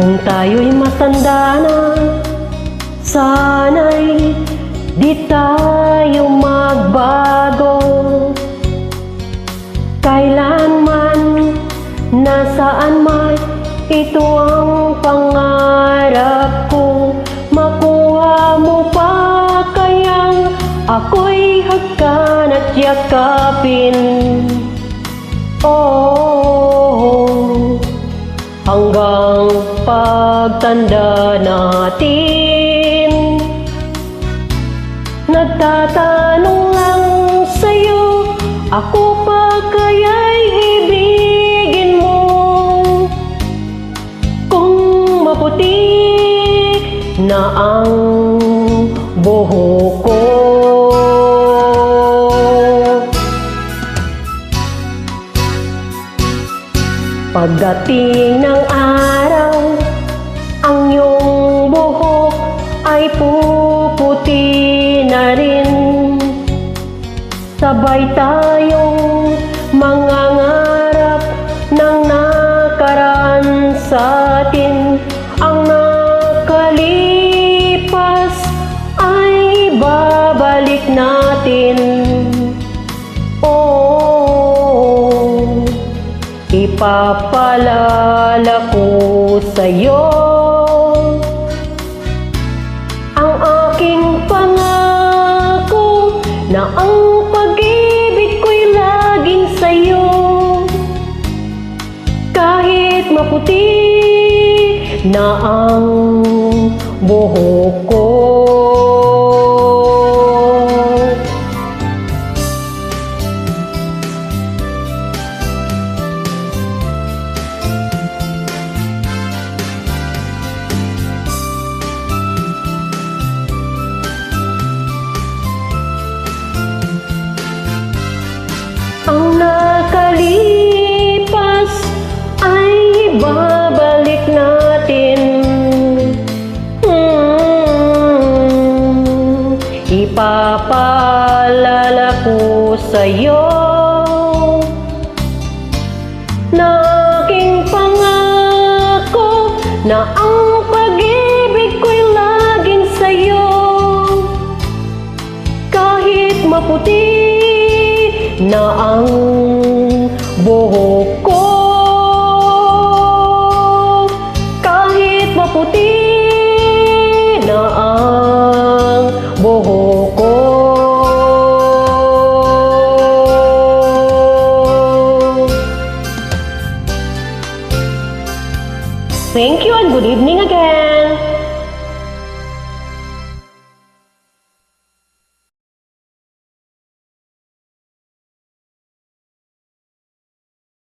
Kung tayo'y matanda na, sana'y di tayo magbago. Kailanman, nasaan man, ito ang pangarap ko. Makuha mo pa kayang ako'y hagkan at yakapin. Oh, hanggang pagtanda natin. Nagtatanong lang sa'yo, ako pa kaya'y ibigin mo? Kung maputi na ang buhok ko, pagdating ng araw, ang iyong buhok ay puputi na rin. Sabay tayong mangangarap ng nakaraan sa atin. Ang nakalipas ay babalik natin. Oh, ipapaalala ko sa'yo ang aking pangako na ang pag-ibig ko'y laging sa'yo. Kahit maputi na ang buhok ko. Ang nakalipas ay babalik natin. Ipapaalala ko sa'yo na aking pangako na ang pag-ibig ko'y laging sa'yo. Kahit maputi na ang buhok ko, kahit maputi na ang buhok ko. Thank you and good evening again.